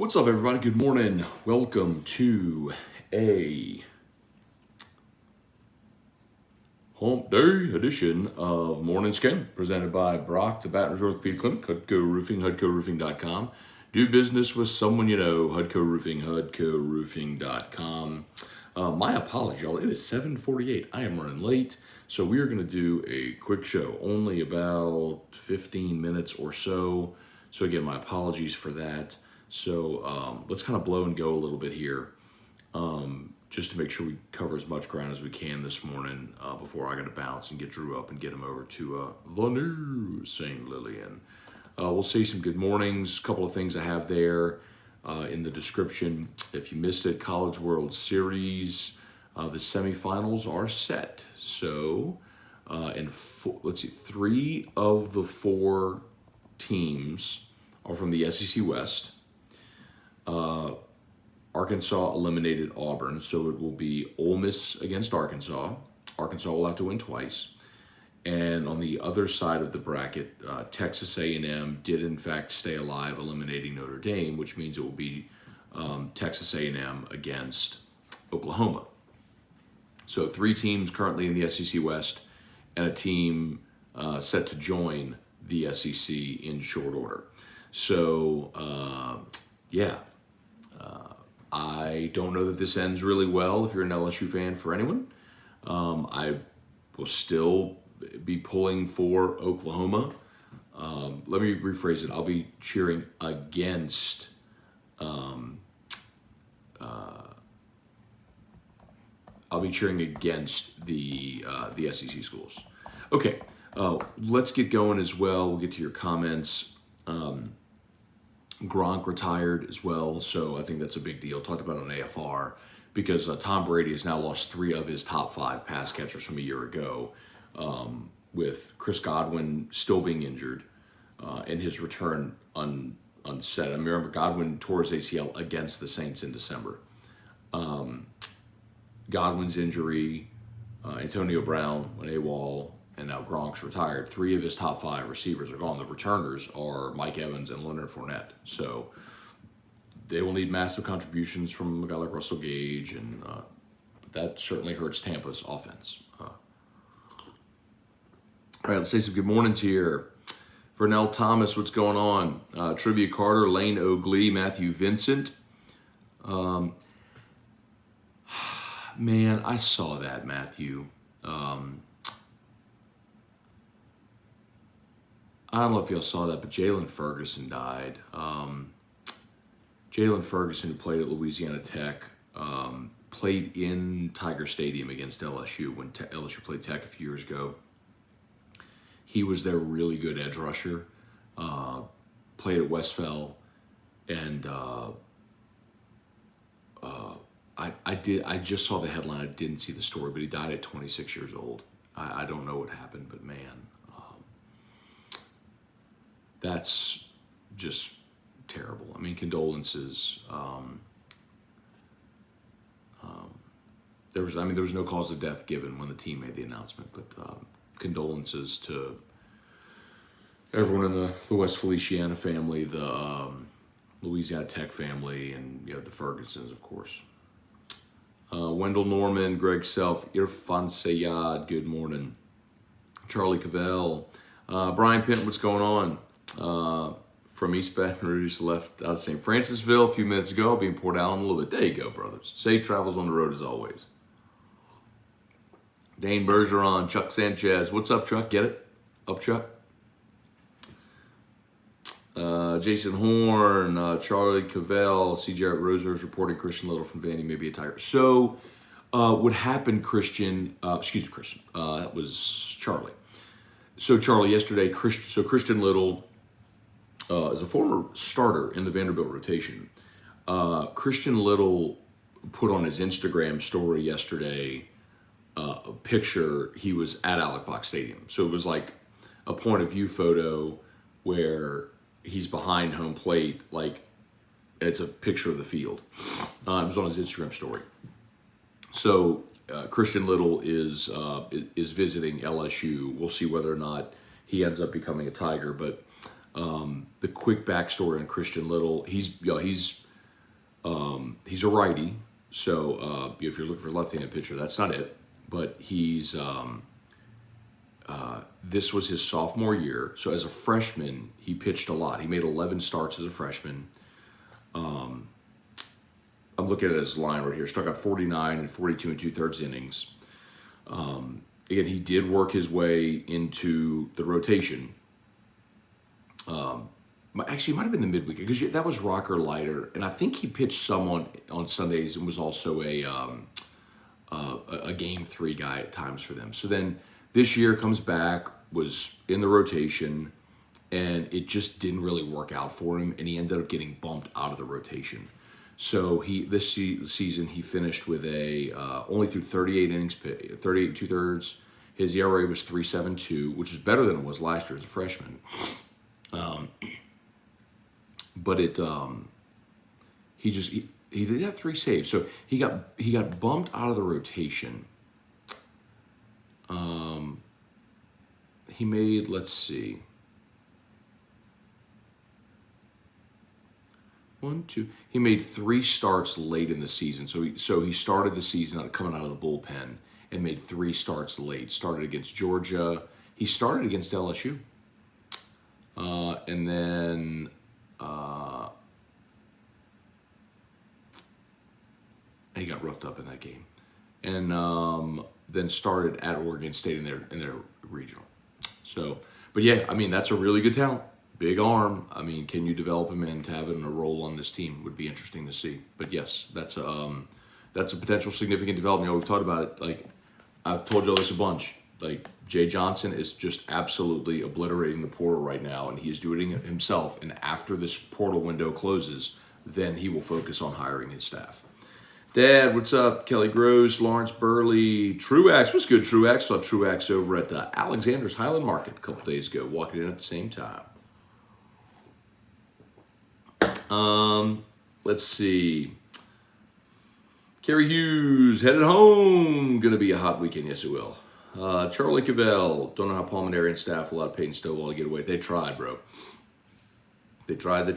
What's up, everybody? Good morning. Welcome to a hump day edition of Morning Scone, presented by Brock, the Baton Rouge Orthopedic Clinic, Hudco Roofing, HudcoRoofing.com. Do business with someone you know, Hudco Roofing, HudcoRoofing.com. My apologies, y'all. It is 7:48. I am running late, so we are going to do a quick show, only about 15 minutes or so. So again, my apologies for that. So let's kind of blow and go a little bit here, just to make sure we cover as much ground as we can this morning before I got to bounce and get Drew up and get him over to the new St. Lillian. We'll say some good mornings, a couple of things I have there in the description. If you missed it, College World Series, the semifinals are set. So, let's see, 3 of the 4 teams are from the SEC West. Arkansas eliminated Auburn, so it will be Ole Miss against Arkansas. Arkansas will have to win twice. And on the other side of the bracket, Texas A&M did in fact stay alive, eliminating Notre Dame, which means it will be Texas A&M against Oklahoma. So 3 teams currently in the SEC West, and a team set to join the SEC in short order. So, I don't know that this ends really well if you're an LSU fan for anyone. I will still be pulling for Oklahoma. Let me rephrase it. I'll be cheering against the SEC schools. Okay, let's get going as well. We'll get to your comments. Gronk retired as well, so I think that's a big deal. Talked about it on AFR because Tom Brady has now lost 3 of his top 5 pass catchers from a year ago, with Chris Godwin still being injured and his return unset. I remember Godwin tore his ACL against the Saints in December. Godwin's injury, Antonio Brown went AWOL, and now Gronk's retired. 3 of his top 5 receivers are gone. The returners are Mike Evans and Leonard Fournette. So they will need massive contributions from a guy like Russell Gage, and that certainly hurts Tampa's offense. All right, let's say some good mornings here. Vernell Thomas, what's going on? Trivia Carter, Lane Oagley, Matthew Vincent. Man, I saw that, Matthew. I don't know if y'all saw that, but Jalen Ferguson died. Jalen Ferguson, who played at Louisiana Tech, played in Tiger Stadium against LSU when LSU played Tech a few years ago. He was their really good edge rusher, played at Westphal, and I just saw the headline. I didn't see the story, but he died at 26 years old. I don't know what happened, but man, that's just terrible. I mean, condolences. There was no cause of death given when the team made the announcement, but condolences to everyone in the West Feliciana family, the Louisiana Tech family, and the Fergusons, of course. Wendell Norman, Greg Self, Irfan Sayad, good morning. Charlie Cavell, Brian Pint, what's going on? From East Baton Rouge, left out of St. Francisville a few minutes ago. I'll be in Port Allen in a little bit. There you go, brothers. Safe travels on the road as always. Dane Bergeron, Chuck Sanchez. What's up, Chuck? Get it? Up, Chuck? Jason Horn, Charlie Cavell, C. Jarrett Roser is reporting Christian Little from Vandy may be a Tiger. So, what happened, Christian? That was Charlie. So, Charlie, yesterday, Christian Little is a former starter in the Vanderbilt rotation. Christian Little put on his Instagram story yesterday a picture. He was at Alex Box Stadium. So it was like a point of view photo where he's behind home plate, and it's a picture of the field. It was on his Instagram story. So Christian Little is visiting LSU. We'll see whether or not he ends up becoming a Tiger. But the quick backstory on Christian Little, he's He's a righty, so if you're looking for a left-handed pitcher, that's not it. But he's this was his sophomore year, so as a freshman, he pitched a lot. He made 11 starts as a freshman. I'm looking at his line right here. Struck out 49 and 42 and 2/3 innings. Again, he did work his way into the rotation. Actually, it might have been the midweek because that was Rocker Leiter, and I think he pitched someone on Sundays and was also a game 3 guy at times for them. So then this year comes back, was in the rotation, and it just didn't really work out for him, and he ended up getting bumped out of the rotation. So this season he finished with only through 38 innings, 38 and 2/3. His ERA was 3.72, which is better than it was last year as a freshman. But he did have 3 saves, so he got bumped out of the rotation. He made, let's see, 1, 2. He made 3 starts late in the season. So he started the season coming out of the bullpen and made 3 starts late. Started against Georgia. He started against LSU, and then he got roughed up in that game, and then started at Oregon State in their regional. So, but yeah, I mean, that's a really good talent. Big arm. I mean, can you develop him into having a role on this team? Would be interesting to see. But yes, that's a potential significant development. You know, we've talked about it. Like, I've told you all this a bunch. Like, Jay Johnson is just absolutely obliterating the portal right now, and he is doing it himself. And after this portal window closes, then he will focus on hiring his staff. Dad, what's up? Kelly Gross, Lawrence Burley, Truax. What's good, Truax? Saw Truax over at Alexander's Highland Market a couple days ago, walking in at the same time. Let's see. Kerry Hughes, headed home. Gonna be a hot weekend, yes it will. Charlie Cavell, don't know how Palminteri and staff allowed Peyton Stovall to get away. They tried, bro. They tried.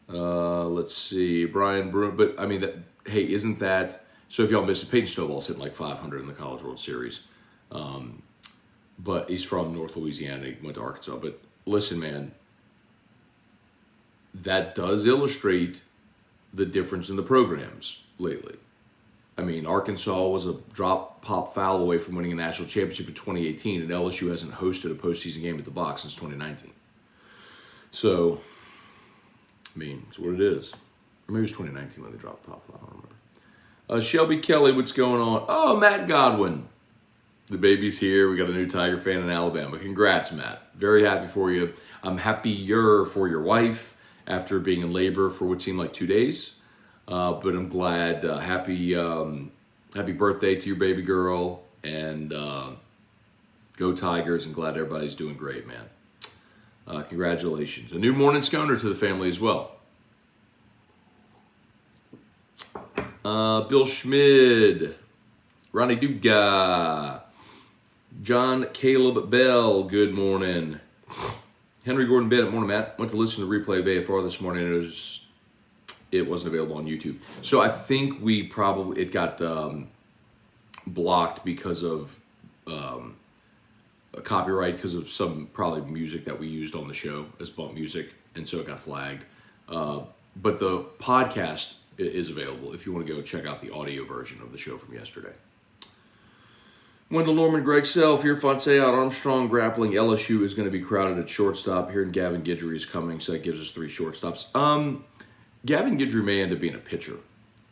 Let's see, Brian Broom, but I mean, isn't that, so if y'all missed it, Peyton Stovall's hitting like 500 in the College World Series. But he's from North Louisiana, he went to Arkansas. But listen, man, that does illustrate the difference in the programs lately. I mean, Arkansas was a drop pop foul away from winning a national championship in 2018, and LSU hasn't hosted a postseason game at the Box since 2019. So, I mean, it's what it is. Or maybe it was 2019 when they dropped pop foul, I don't remember. Shelby Kelly, what's going on? Oh, Matt Godwin. The baby's here. We got a new Tiger fan in Alabama. Congrats, Matt. Very happy for you. I'm happier for your wife after being in labor for what seemed like 2 days. But I'm glad. Happy birthday to your baby girl. And go Tigers. And glad everybody's doing great, man. Congratulations. A new morning sconer to the family as well. Bill Schmid. Ronnie Duga. John Caleb Bell, good morning. Henry Gordon Bennett, morning, Matt. Went to listen to the replay of AFR this morning, and it wasn't available on YouTube. So I think it got blocked because of a copyright, because of some probably music that we used on the show as bump music, and so it got flagged. But the podcast is available if you want to go check out the audio version of the show from yesterday. Wendell Norman, Greg Self, here, Fonse out, Armstrong grappling. LSU is going to be crowded at shortstop. Here, and Gavin Guidry is coming, so that gives us 3 shortstops. Gavin Guidry may end up being a pitcher.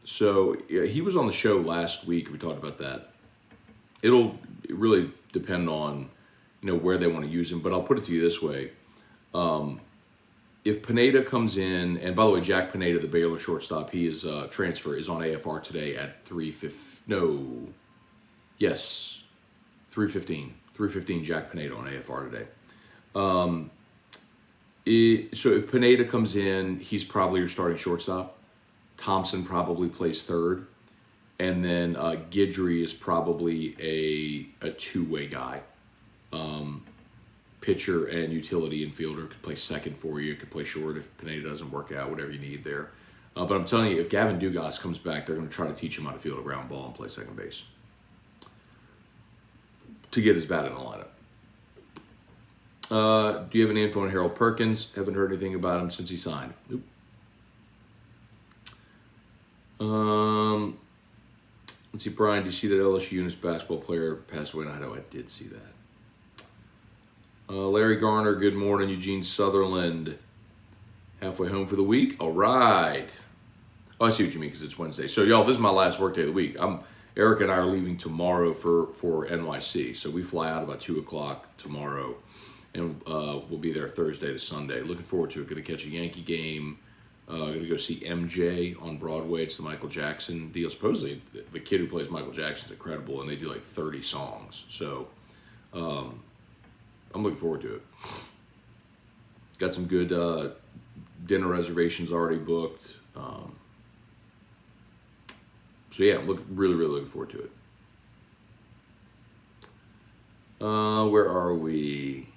So he was on the show last week. We talked about that. It'll really depend on where they want to use him. But I'll put it to you this way: if Pineda comes in, and by the way, Jack Pineda, the Baylor shortstop, he is transfer is on AFR today at 3:15. Yes. 3:15 Jack Pineda on AFR today. So if Pineda comes in, he's probably your starting shortstop. Thompson probably plays third. And then Guidry is probably a two-way guy. pitcher and utility infielder. Could play second for you. Could play short if Pineda doesn't work out. Whatever you need there. But I'm telling you, if Gavin Dugas comes back, they're going to try to teach him how to field a ground ball and play second base to get his bat in the lineup. Do you have any info on Harold Perkins? Haven't heard anything about him since he signed. Nope. Let's see, Brian, do you see that LSU Unis basketball player passed away in Idaho? I did see that. Larry Garner, good morning. Eugene Sutherland, halfway home for the week. All right. Oh, I see what you mean because it's Wednesday. So, y'all, this is my last work day of the week. Eric and I are leaving tomorrow for NYC. So we fly out about 2 o'clock tomorrow, and we'll be there Thursday to Sunday. Looking forward to it. Going to catch a Yankee game. Going to go see MJ on Broadway. It's the Michael Jackson deal. Supposedly, the kid who plays Michael Jackson is incredible, and they do like 30 songs. So I'm looking forward to it. Got some good dinner reservations already booked. So yeah, I'm really looking forward to it. Where are we?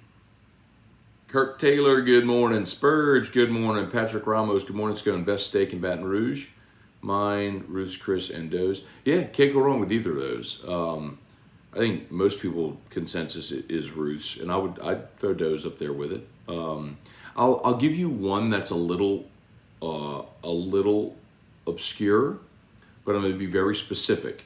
Kirk Taylor, good morning. Spurge, good morning. Patrick Ramos, good morning. Scone, best steak in Baton Rouge. Mine, Ruth's, Chris, and Doe's. Yeah, can't go wrong with either of those. I think most people consensus is Ruth's, and I'd throw Doe's up there with it. I'll give you one that's a little obscure, but I'm going to be very specific.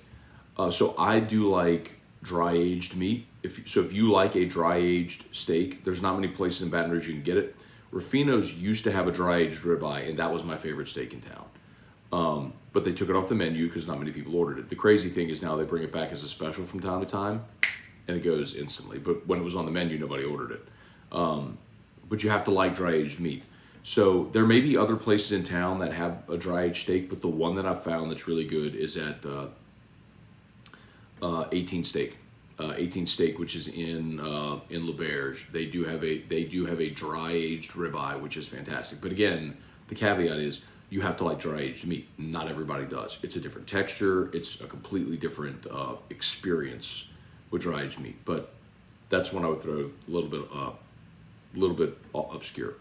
So I do like dry aged meat. If you like a dry aged steak, there's not many places in Baton Rouge you can get it. Rufino's used to have a dry aged ribeye, and that was my favorite steak in town. But they took it off the menu because not many people ordered it. The crazy thing is now they bring it back as a special from time to time, and it goes instantly. But when it was on the menu, nobody ordered it. But you have to like dry aged meat. So there may be other places in town that have a dry aged steak, but the one that I found that's really good is at 18 Steak. 18 Steak, which is in LaBerge. They do have a dry aged ribeye, which is fantastic. But again, the caveat is you have to like dry aged meat. Not everybody does. It's a different texture. It's a completely different experience with dry aged meat. But that's one I would throw a little bit obscure.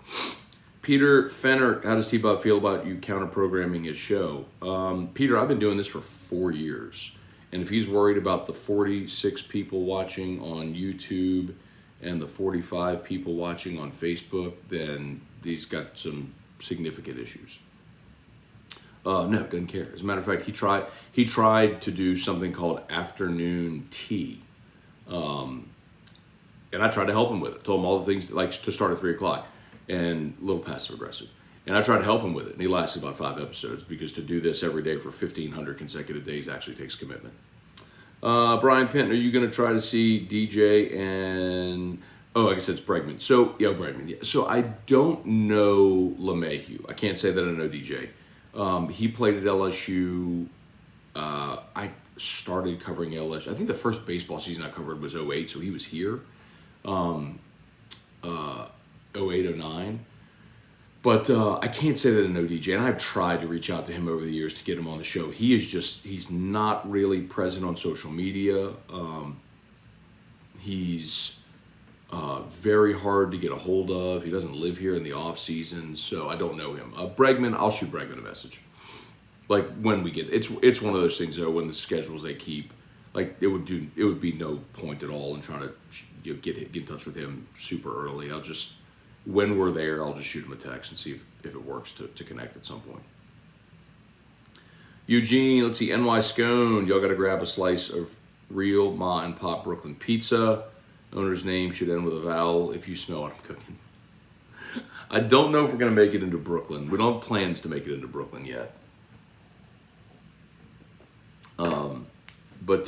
Peter Fenner, how does T-Bob feel about you counter programming his show? Peter, I've been doing this for 4 years. And if he's worried about the 46 people watching on YouTube and the 45 people watching on Facebook, then he's got some significant issues. No, doesn't care. As a matter of fact, he tried to do something called afternoon tea. And I tried to help him with it. Told him all the things like to start at 3 o'clock and a little passive aggressive. And I tried to help him with it, and he lasted about 5 episodes because to do this every day for 1,500 consecutive days actually takes commitment. Brian Penton, are you going to try to see DJ and... Oh, I guess it's Bregman. So, yeah, Bregman. Yeah. So I don't know LeMahieu. I can't say that I know DJ. He played at LSU. I started covering LSU. I think the first baseball season I covered was 08, so he was here. 08, 09. But I can't say that I know DJ, and I've tried to reach out to him over the years to get him on the show. He's not really present on social media. He's very hard to get a hold of. He doesn't live here in the off season, so I don't know him. Bregman, I'll shoot Bregman a message. Like when we get it's one of those things though. When the schedules they keep, like it would be no point at all in trying to get in touch with him super early. When we're there, I'll just shoot him a text and see if it works to connect at some point. Eugene, let's see, NY Scone. Y'all got to grab a slice of real Ma and Pop Brooklyn pizza. Owner's name should end with a vowel if you smell what I'm cooking. I don't know if we're going to make it into Brooklyn. We don't have plans to make it into Brooklyn yet. But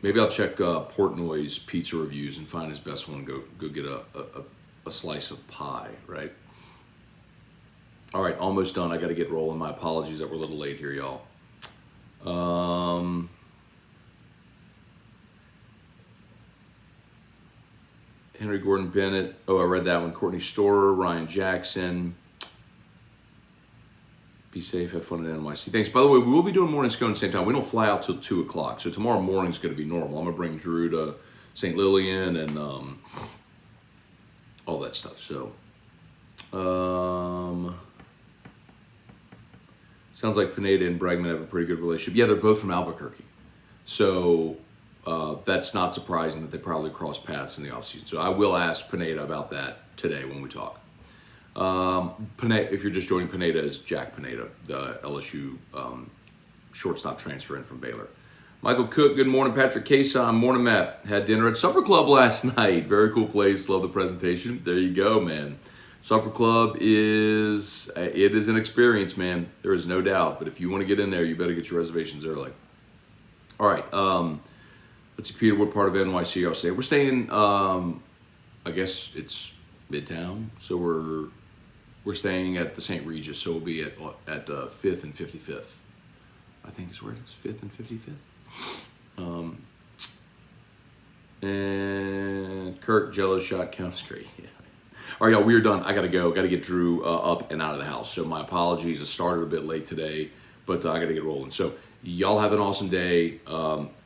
maybe I'll check Portnoy's pizza reviews and find his best one. Go get a slice of pie, right? All right, almost done. I got to get rolling. My apologies that we're a little late here, y'all. Henry Gordon Bennett. Oh, I read that one. Courtney Storer, Ryan Jackson. Be safe. Have fun at NYC. Thanks. By the way, we will be doing Morning Scone at the same time. We don't fly out till 2 o'clock, so tomorrow morning's going to be normal. I'm going to bring Drew to St. Lillian and that stuff. So, sounds like Pineda and Bregman have a pretty good relationship. Yeah, they're both from Albuquerque. So that's not surprising that they probably cross paths in the offseason. So I will ask Pineda about that today when we talk. Pineda, if you're just joining, Pineda is Jack Pineda, the LSU shortstop transfer in from Baylor. Michael Cook, good morning. Patrick Kason, morning, Matt. Had dinner at Supper Club last night. Very cool place. Love the presentation. There you go, man. Supper Club is an experience, man. There is no doubt. But if you want to get in there, you better get your reservations early. All right. Let's see, Peter, what part of NYC I'll stay? We're staying, I guess it's Midtown. So we're staying at the St. Regis. So we'll be at 5th and 55th. I think is where it is, 5th and 55th. And Kirk, Jello shot counts great. Yeah. All right, y'all, we are done. I got to go. Got to get Drew up and out of the house. So my apologies. I started a bit late today, but I got to get rolling. So y'all have an awesome day.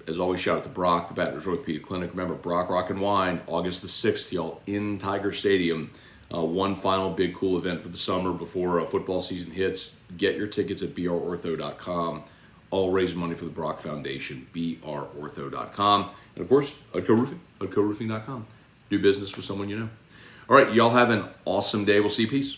As always, shout out to Brock, the Baton Rouge Orthopedic Clinic. Remember, Brock Rock and Wine, August the 6th, y'all, in Tiger Stadium. One final big cool event for the summer before football season hits. Get your tickets at brortho.com. All raise money for the Brock Foundation, brortho.com. And of course, Hudco Roofing, hudcoroofing.com. Do business with someone you know. All right, y'all have an awesome day. We'll see you. Peace.